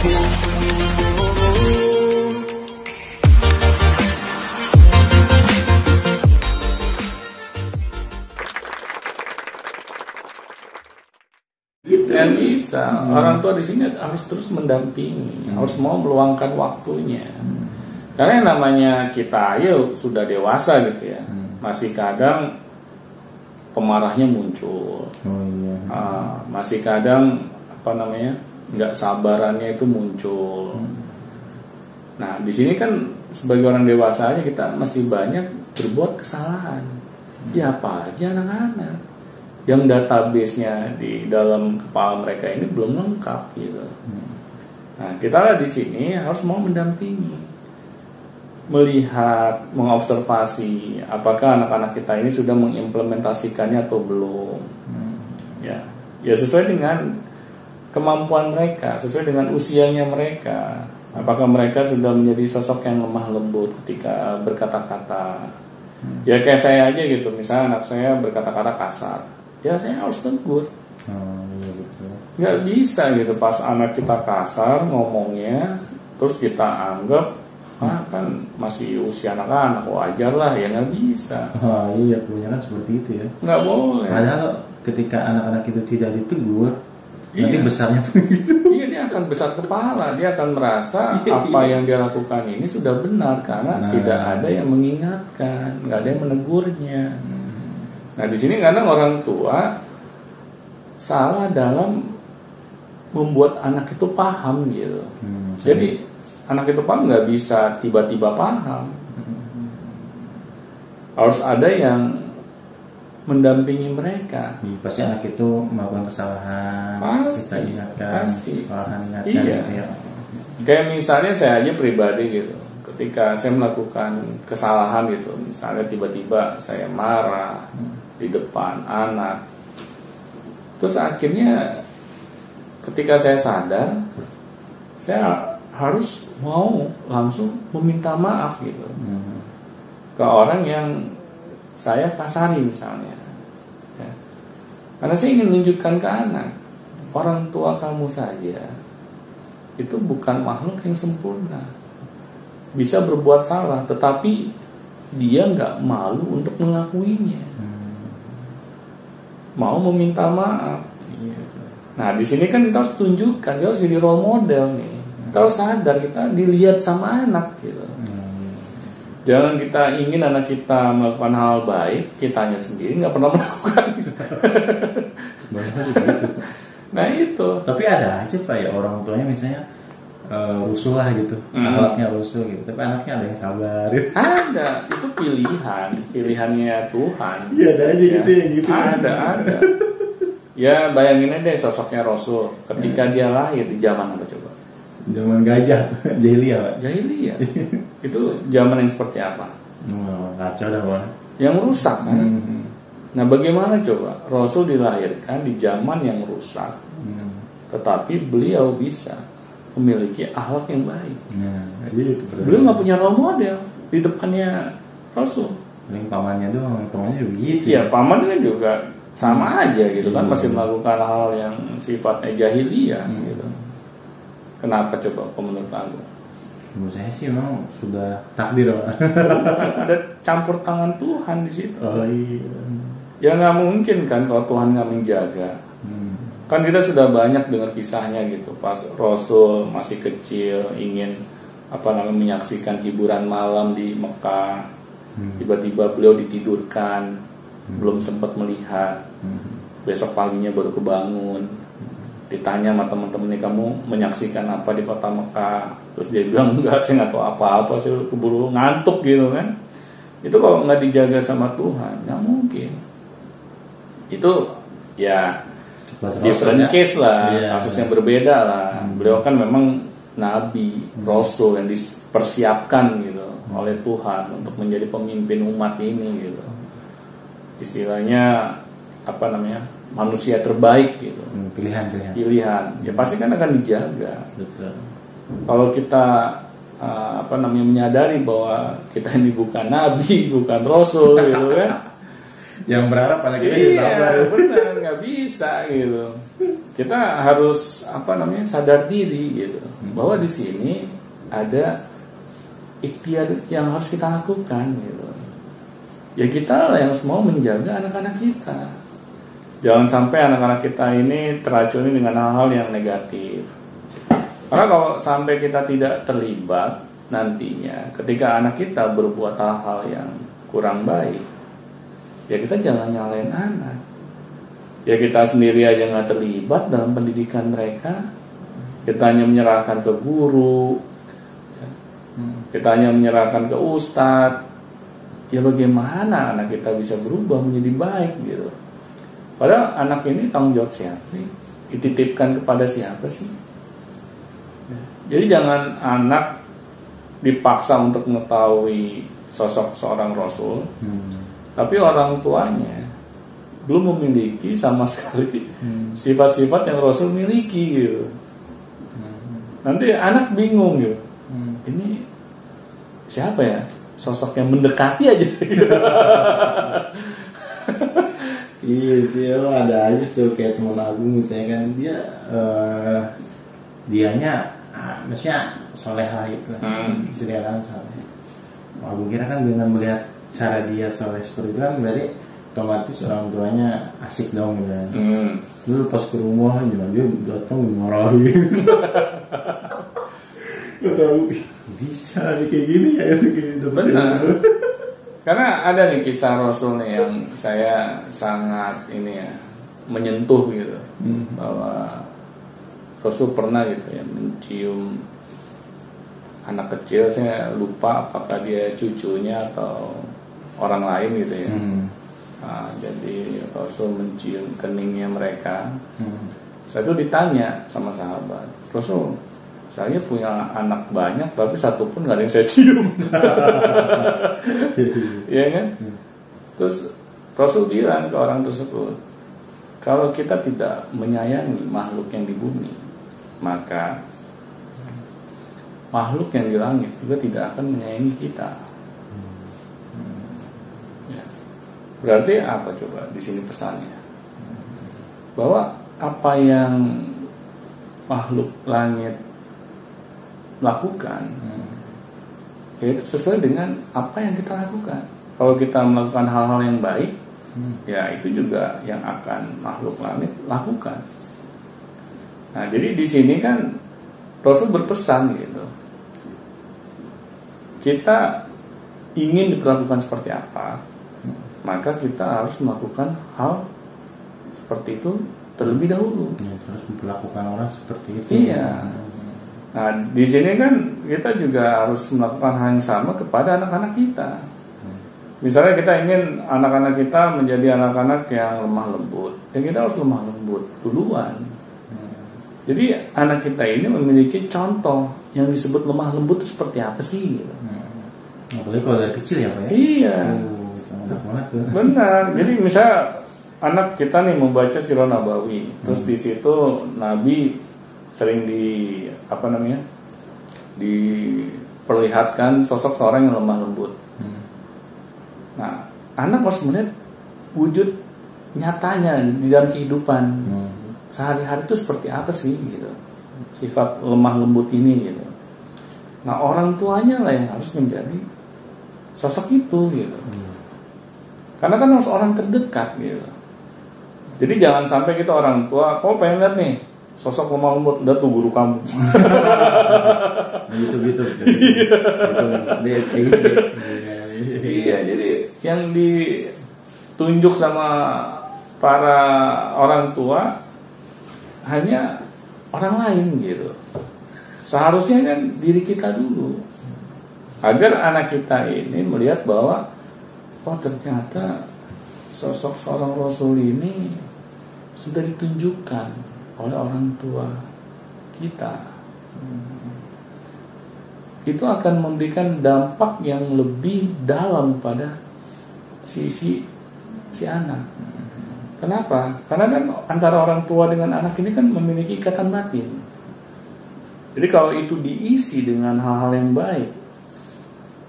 Dan bisa orang tua di sini harus terus mendampingi, harus mau meluangkan waktunya. Karena yang namanya kita ayo sudah dewasa gitu ya, masih kadang pemarahnya muncul, masih kadang apa namanya nggak sabarannya itu muncul. Nah di sini kan sebagai orang dewasa aja kita masih banyak berbuat kesalahan. Ya apalagi anak-anak yang database-nya di dalam kepala mereka ini belum lengkap gitu. Nah, kita lah di sini harus mau mendampingi, melihat, mengobservasi apakah anak-anak kita ini sudah mengimplementasikannya atau belum. Ya sesuai dengan kemampuan mereka, sesuai dengan usianya mereka. Apakah mereka sudah menjadi sosok yang lemah lembut ketika berkata-kata. Ya kayak saya aja gitu, misalnya anak saya berkata-kata kasar, ya saya harus tegur. Nggak bisa gitu pas anak kita kasar ngomongnya terus kita anggap kan masih usia anak-anak, wajar lah, ya nggak bisa. Iya, kebanyakan seperti itu ya. Nggak boleh. Padahal ketika anak-anak itu tidak ditegur, nanti besarnya pun gitu. Iya, dia akan besar kepala, dia akan merasa apa yang dia lakukan ini sudah benar karena tidak ada yang mengingatkan, nggak ada yang menegurnya. Nah di sini kadang orang tua salah dalam membuat anak itu paham gitu. Jadi anak itu paham nggak bisa tiba-tiba paham. Harus ada yang mendampingi mereka. Pasti anak itu melakukan kesalahan. Kita ingatkan. Ingatkan gitu ya. Kayak misalnya saya aja pribadi gitu. Ketika saya melakukan kesalahan gitu, misalnya tiba-tiba saya marah di depan anak, terus akhirnya ketika saya sadar, saya harus mau langsung meminta maaf gitu ke orang yang saya kasari misalnya, ya. Karena saya ingin menunjukkan ke anak, orang tua kamu saja itu bukan makhluk yang sempurna, bisa berbuat salah, tetapi dia nggak malu untuk mengakuinya, mau meminta maaf. Nah di sini kan kita harus tunjukkan, kita harus jadi role model nih. Kita harus sadar, kita dilihat sama anak gitu. Jangan kita ingin anak kita melakukan hal baik, kitanya sendiri nggak pernah melakukan. Nah itu. Tapi ada aja Pak ya orang tuanya misalnya rusuh lah gitu, anaknya rusuh gitu, tapi anaknya ada yang sabar. Ada, itu pilihannya Tuhan. Iya ada aja ya. Gitu ya gitu. Ada. Ya bayangin aja sosoknya Rasul ketika dia lahir di zaman apa coba? Zaman gajah, jahiliyah Pak. Jahiliyah. Itu zaman yang seperti apa? Kacau dah Pak. Yang rusak kan? Nah bagaimana coba Rasul dilahirkan di zaman yang rusak, tetapi beliau bisa memiliki akhlak yang baik. Gitu, beliau nggak punya role model di depannya Rasul. Paling pamannya doang, pamannya juga gitu. Iya, pamannya juga sama aja gitu kan, masih melakukan hal yang sifatnya jahiliyah gitu. Kenapa coba menurut aku? Menurut saya sih memang sudah takdir Pak. Ada campur tangan Tuhan di situ. Oh iya. Ya nggak mungkin kan kalau Tuhan nggak menjaga. Kan kita sudah banyak dengar kisahnya gitu. Pas Rasul masih kecil ingin menyaksikan hiburan malam di Mekah, tiba-tiba beliau ditidurkan, belum sempat melihat. Besok paginya baru kebangun. Ditanya sama teman-temannya, kamu menyaksikan apa di kota Mekah? Terus dia bilang, enggak, saya nggak tahu apa-apa, saya keburu ngantuk gitu kan. Itu kalau nggak dijaga sama Tuhan, nggak mungkin. Itu ya different case lah, kasus yang berbeda lah. Beliau kan memang nabi, rasul yang dipersiapkan gitu oleh Tuhan untuk menjadi pemimpin umat ini gitu. Istilahnya manusia terbaik gitu. Pilihan. Ya pasti kan akan dijaga. Betul. Kalau kita menyadari bahwa kita ini bukan nabi, bukan rasul gitu kan. Yang berharap pada kita iya, benar, nggak bisa gitu. Kita harus sadar diri gitu bahwa di sini ada ikhtiar yang harus kita lakukan gitu. Ya kita lah yang harus mau menjaga anak-anak kita. Jangan sampai anak-anak kita ini teracuni dengan hal-hal yang negatif. Karena kalau sampai kita tidak terlibat nantinya ketika anak kita berbuat hal-hal yang kurang baik, ya kita jangan nyalain anak. Ya kita sendiri aja nggak terlibat dalam pendidikan mereka. Kita hanya menyerahkan ke guru, kita hanya menyerahkan ke ustadz. Ya bagaimana anak kita bisa berubah menjadi baik gitu? Padahal anak ini tanggung jawab siapa sih? Dititipkan kepada siapa sih? Jadi jangan anak dipaksa untuk mengetahui sosok seorang Rasul, tapi orang tuanya belum memiliki sama sekali sifat-sifat yang Rasul miliki gitu. Nanti anak bingung gitu. Ini siapa ya? Sosok yang mendekati aja. Iya sih, ada aja tuh kayak teman aku misalnya kan dia dianya maksudnya soleh lah gitu, disediakan soleh. Aku kira kan dengan melihat cara dia soleh seperti itu kan berarti otomatis orang tuanya asik dong gitu. Dulu pas ke rumah dia datang dimarahin. Bisa kayak gini ya gitu. Benar. Karena ada nih kisah Rasul nih yang saya sangat menyentuh gitu, bahwa Rasul pernah gitu ya mencium anak kecil, saya lupa apakah dia cucunya atau orang lain gitu ya. Nah, jadi Rasul mencium keningnya mereka. Saya tuh ditanya sama sahabat, Rasul, saya punya anak banyak tapi satu pun gak ada yang saya cium. Iya kan? Terus Rasul bilang ke orang tersebut, kalau kita tidak menyayangi makhluk yang di bumi, maka makhluk yang di langit juga tidak akan menyayangi kita. Ya. Berarti apa coba di sini pesannya? Bahwa apa yang makhluk langit lakukan, yaitu sesuai dengan apa yang kita lakukan. Kalau kita melakukan hal-hal yang baik, ya itu juga yang akan makhluk langit lakukan. Nah, jadi di sini kan Rasul berpesan gitu. Kita ingin diperlakukan seperti apa, maka kita harus melakukan hal seperti itu terlebih dahulu. Ya, terus memperlakukan orang seperti itu. Iya. Nah, di sini kan kita juga harus melakukan hal yang sama kepada anak-anak kita. Misalnya kita ingin anak-anak kita menjadi anak-anak yang lemah lembut, ya kita harus lemah lembut duluan. Jadi anak kita ini memiliki contoh yang disebut lemah lembut itu seperti apa sih? Gitu. Apalagi kalau dari kecil ya Pak ya? Iya. Banget tuh. Benar. Jadi misalnya anak kita nih membaca Sirah Nabawi, terus di situ Nabi sering diperlihatkan sosok seorang yang lemah lembut. Nah, anak harus melihat wujud nyatanya di dalam kehidupan sehari-hari itu seperti apa sih gitu, sifat lemah lembut ini gitu. Nah, orang tuanya lah yang harus menjadi sosok itu gitu. Karena kan harus orang terdekat gitu. Jadi jangan sampai kita orang tua, kau pengen lihat nih sosok lemah lembut, udah tuh guru kamu. gitu. Iya, jadi yang ditunjuk sama para orang tua hanya orang lain gitu. Seharusnya kan diri kita dulu, agar anak kita ini melihat bahwa oh ternyata sosok seorang Rasul ini sudah ditunjukkan oleh orang tua kita. Itu akan memberikan dampak yang lebih dalam pada si anak. Kenapa? Karena kan antara orang tua dengan anak ini kan memiliki ikatan batin. Jadi kalau itu diisi dengan hal-hal yang baik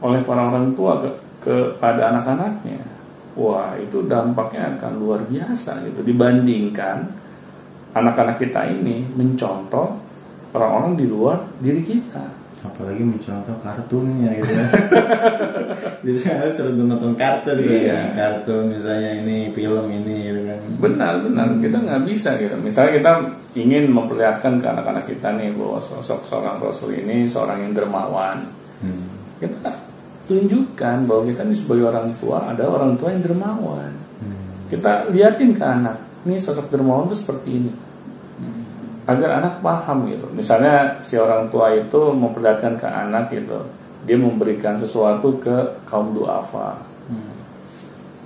oleh para orang tua kepada anak-anaknya, wah itu dampaknya akan luar biasa gitu dibandingkan anak-anak kita ini mencontoh orang-orang di luar diri kita. Apalagi mencontoh kartunnya gitu. Biasanya harus nonton kartun gitu ya. Kartun misalnya ini film ini gitu kan. Benar kita nggak bisa gitu. Misalnya kita ingin memperlihatkan ke anak-anak kita nih bahwa sosok seorang Rasul ini seorang yang dermawan. Kita tunjukkan bahwa kita ini sebagai orang tua ada orang tua yang dermawan. Kita liatin ke anak, nih sosok dermawan itu seperti ini. Agar anak paham gitu. Misalnya si orang tua itu memperlihatkan ke anak gitu, dia memberikan sesuatu ke kaum duafa.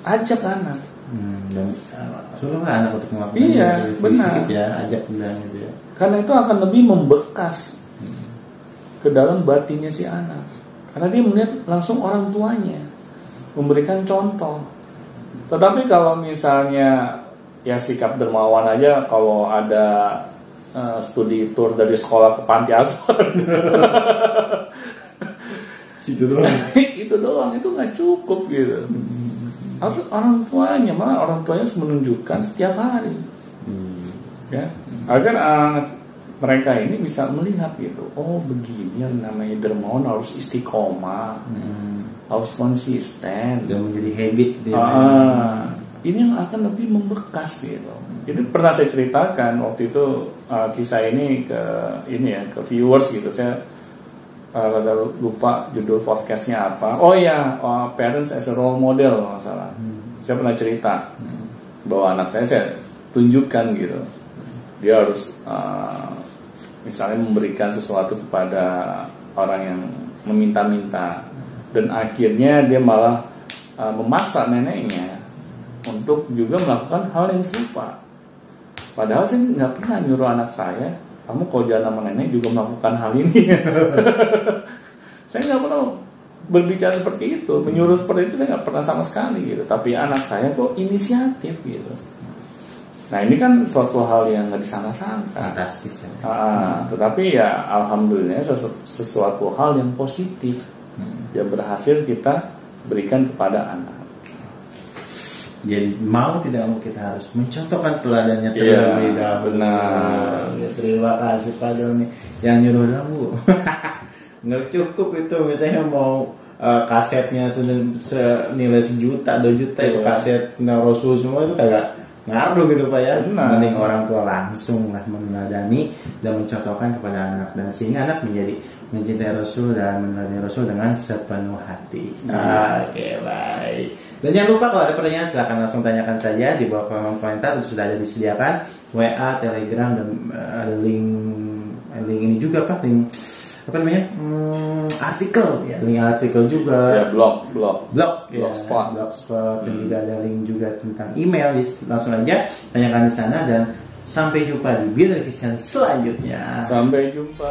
Ajak anak. Dan suruh anak untuk melakukan. Iya, benar. Ya, ajak bilang gitu ya. Karena itu akan lebih membekas ke dalam batinnya si anak. Karena dia melihat langsung orang tuanya memberikan contoh. Tetapi kalau misalnya ya sikap dermawan aja kalau ada studi tour dari sekolah ke panti asuhan itu doang itu nggak cukup gitu. Harus orang tuanya, malah orang tuanya harus menunjukkan setiap hari ya agar anak mereka ini bisa melihat gitu, oh begini yang namanya dermawan, harus istiqomah, harus konsisten dan menjadi habit gitu ini yang akan lebih membekas gitu. Itu pernah saya ceritakan waktu itu kisah ini ke viewers gitu. Saya lupa judul podcastnya apa. Oh ya, Parents as a Role Model kalau nggak salah. Saya pernah cerita bahwa anak saya tunjukkan gitu. Dia harus misalnya memberikan sesuatu kepada orang yang meminta-minta, dan akhirnya dia malah memaksa neneknya untuk juga melakukan hal yang serupa. Padahal saya nggak pernah nyuruh anak saya, kamu kalau jalan sama nenek juga melakukan hal ini. Saya nggak pernah berbicara seperti itu, menyuruh seperti itu saya nggak pernah sama sekali gitu. Tapi anak saya kok inisiatif gitu. Nah ini kan suatu hal yang nggak disangka-sangka. Fantastis ya. Tetapi ya alhamdulillah sesuatu hal yang positif yang berhasil kita berikan kepada anak. Jadi mau tidak mau kita harus mencontohkan teladannya terlebih dahulu. Benar. Ya, terima kasih Pak Doni yang nyuruh dahulu. Nggak cukup itu, misalnya mau kasetnya senilai 1 juta 2 juta itu kaset Rasul semua itu kagak ngaruh gitu Pak ya. Mending orang tua langsung lah meneladani dan mencontohkan kepada anak, dan sehingga anak menjadi mencintai Rasul dan meneladani Rasul dengan sepenuh hati. Oke, baik. Dan jangan lupa kalau ada pertanyaan silahkan langsung tanyakan saja di bawah kolom komentar, itu sudah ada disediakan WA, Telegram, dan ada link ini juga Pak, link apa namanya artikel ya, link artikel juga ya, blog blogspot dan juga ada link juga tentang email. Langsung aja tanyakan di sana, dan sampai jumpa di Biar Kristian selanjutnya. Sampai jumpa.